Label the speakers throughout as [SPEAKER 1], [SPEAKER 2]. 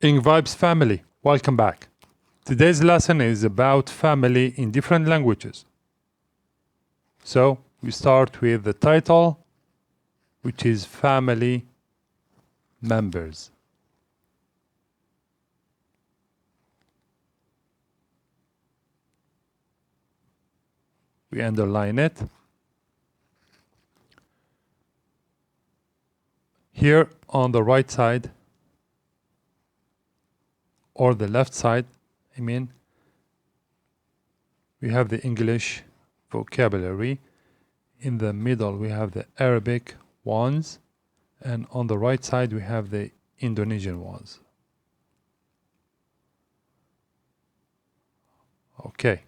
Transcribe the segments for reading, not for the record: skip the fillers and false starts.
[SPEAKER 1] Ing Vibes family, welcome back. Today's lesson is about family in different languages. So we start with the title, which is family members. We underline it. Here on the right side, or the left side, we have the English vocabulary. In the middle, we have the Arabic ones. And on the right side, we have the Indonesian ones. Okay.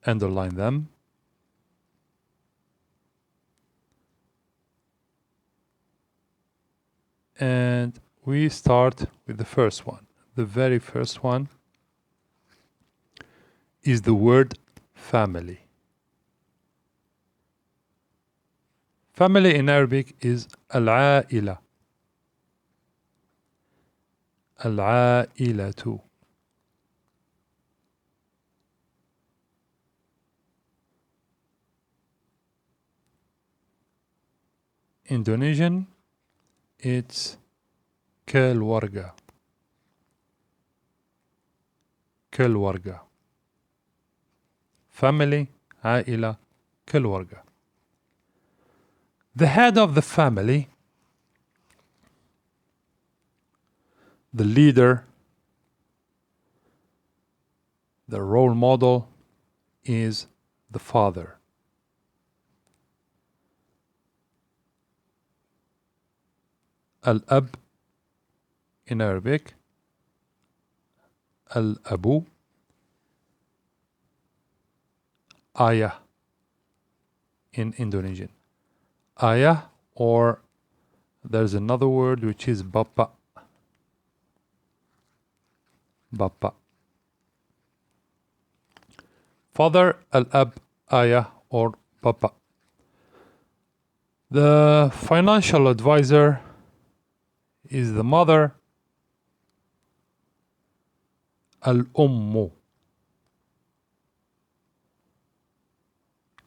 [SPEAKER 1] Underline them. And we start with the first one. The very first one is the word family. Family in Arabic is al-aila. Al-ailatu. Indonesian, it's keluarga. Keluarga. Family, aila, keluarga. The head of the family, the leader, the role model is the father. Al-ab in Arabic, Al-abu, ayah in Indonesian. Ayah, or there's another word which is bapa. Bapa. Father, al-ab, ayah, or papa. The financial advisor is the mother, al-ummu.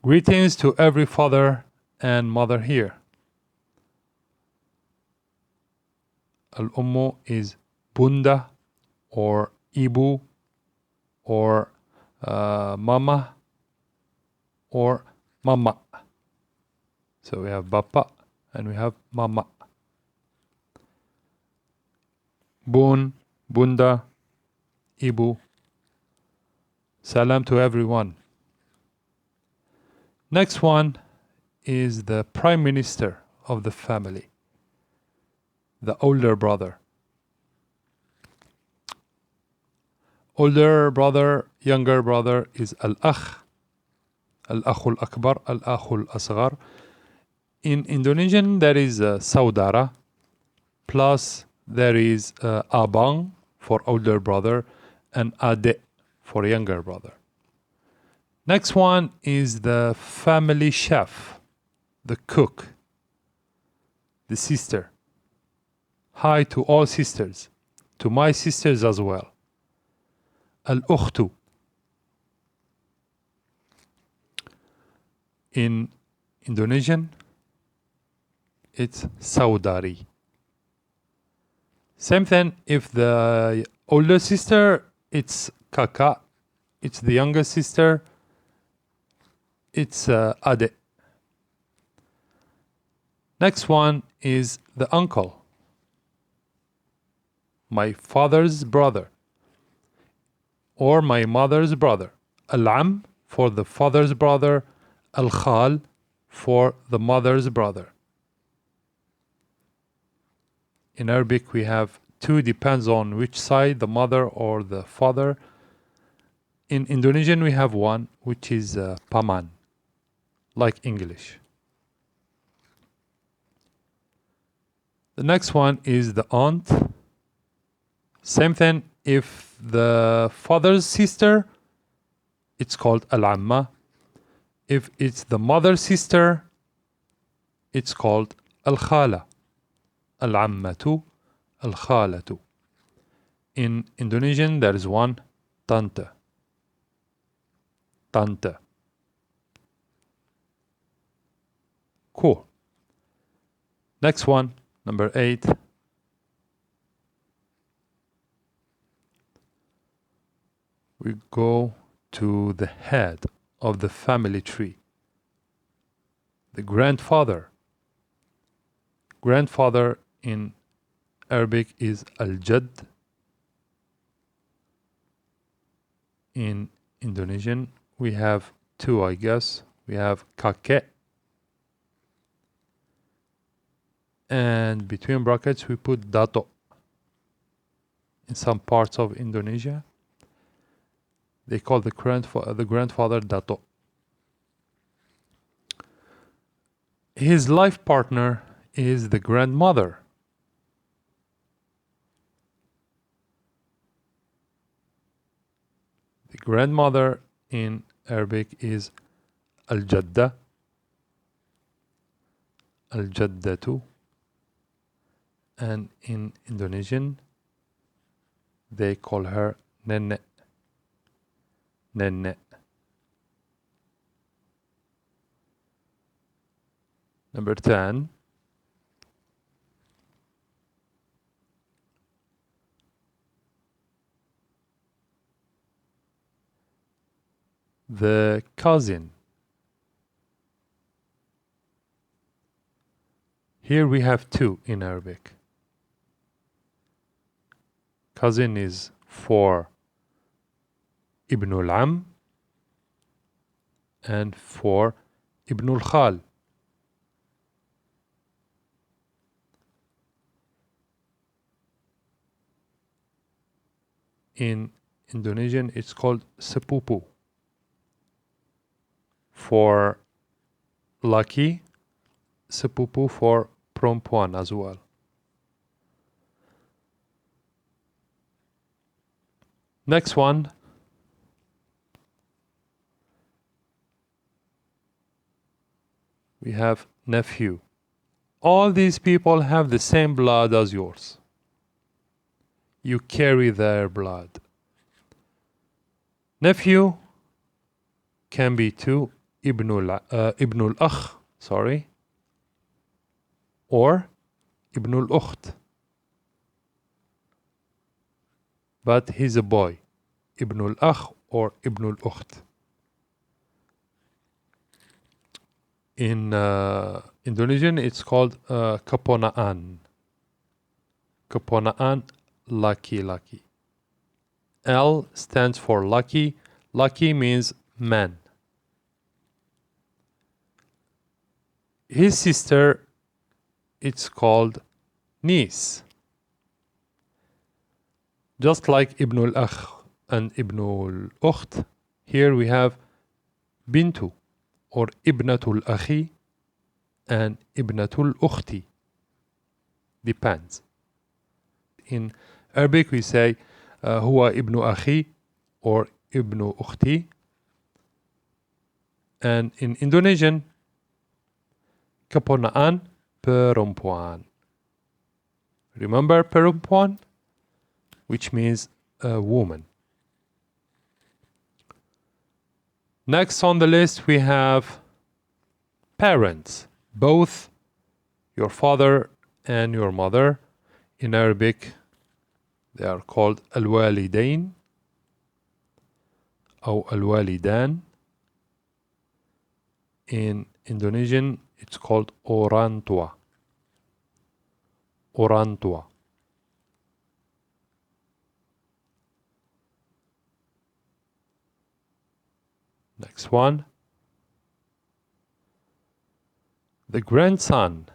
[SPEAKER 1] Greetings to every father and mother here. Al-ummu is bunda, or ibu, or mama, or mama. So we have bapa and we have mama. Bun, bunda, ibu. Salam to everyone. Next one is the prime minister of the family, the older brother. Older brother, younger brother is al-akh, al-akhul akbar, al-akhul asghar. In Indonesian, there is saudara, plus there is abang for older brother and ade for younger brother. Next one is the family chef, the cook, the sister. Hi to all sisters, to my sisters as well. Al-ukhtu. In Indonesian, it's saudari. Same thing, if the older sister, it's kakak. It's the younger sister, it's ade. Next one is the uncle, my father's brother, or my mother's brother. Al-am for the father's brother, al-khal for the mother's brother. In Arabic, we have two, depends on which side, the mother or the father. In Indonesian, we have one, which is paman, like English. The next one is the aunt. Same thing, if the father's sister, it's called al-amma. If it's the mother's sister, it's called الخالة العمة الخالة. In Indonesian there is one tante. Tante. Cool. Next one, number 8. We go to the head of the family tree. The grandfather. Grandfather in Arabic is al-Jadd. In Indonesian we have two, I guess. We have kakek, and between brackets we put dato. In some parts of Indonesia they call the grandfather dato. His life partner is the grandmother. The grandmother in Arabic is al-Jadda, al-Jaddatu, and in Indonesian they call her nenek. Nenek. Number 10. The cousin. Here we have two in Arabic. Cousin is for Ibn al-Am and for Ibn al-Khal. In Indonesian it's called sepupu. For laki, sepupu for perempuan as well. Next one. We have nephew. All these people have the same blood as yours. You carry their blood. Nephew can be to Ibn al-Akh, or Ibn al-Ukht. But he's a boy. Ibn al-Akh or Ibn al-Ukht. In Indonesian it's called keponaan. Keponaan, laki-laki. L stands for lucky. Lucky means man. His sister, it's called niece. Just like Ibn al-Akh and Ibn al-Ukht, here we have bintu or Ibnatul Akhi and Ibnatul Ukhti. Depends. In Arabic we say Huwa Ibn Akhi or Ibn Ukhti. And in Indonesian, keponaan perempuan. Remember perempuan? Which means a woman. Next on the list we have parents. Both your father and your mother. In Arabic they are called al-walidain or al-walidan. In Indonesian it's called orang tua. Orang tua. Next one. The grandson.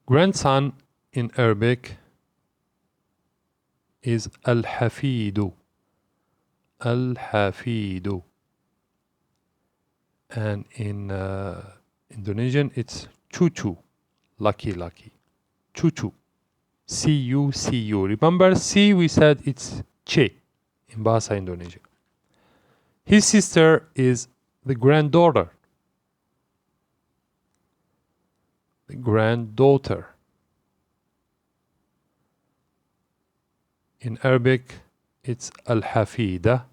[SPEAKER 1] Grandson in Arabic is al-hafidu. Al-hafidu. And in Indonesian it's cucu. Lucky. Cucu. C-U-C-U. Remember C we said it's che in Bahasa Indonesia. His sister is the granddaughter. granddaughter. In Arabic, it's al-hafida.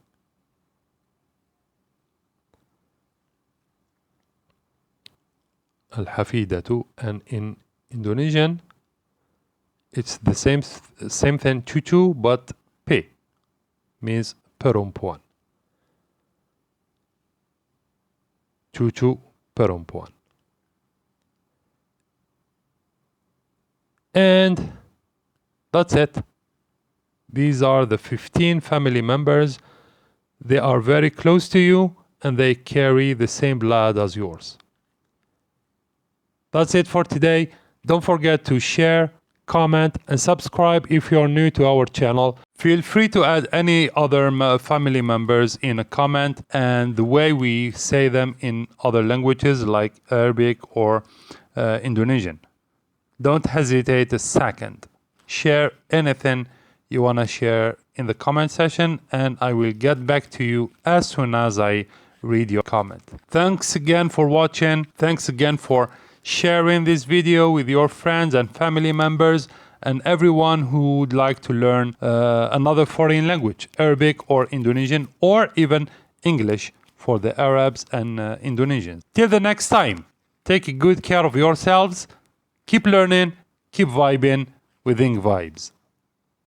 [SPEAKER 1] Al-hafidatu. And in Indonesian, it's the same thing, cucu, but P means perempuan. Cucu perempuan. And that's it. These are the 15 family members. They are very close to you and they carry the same blood as yours. That's it for today. Don't forget to share, comment, and subscribe if you're new to our channel. Feel free to add any other family members in a comment and the way we say them in other languages like Arabic or Indonesian. Don't hesitate a second. Share anything you want to share in the comment section and I will get back to you as soon as I read your comment. Thanks again for watching. Thanks again for sharing this video with your friends and family members and everyone who would like to learn another foreign language, Arabic or Indonesian or even English for the Arabs and Indonesians. Till the next time, take good care of yourselves. Keep learning, keep vibing with Ing Vibes.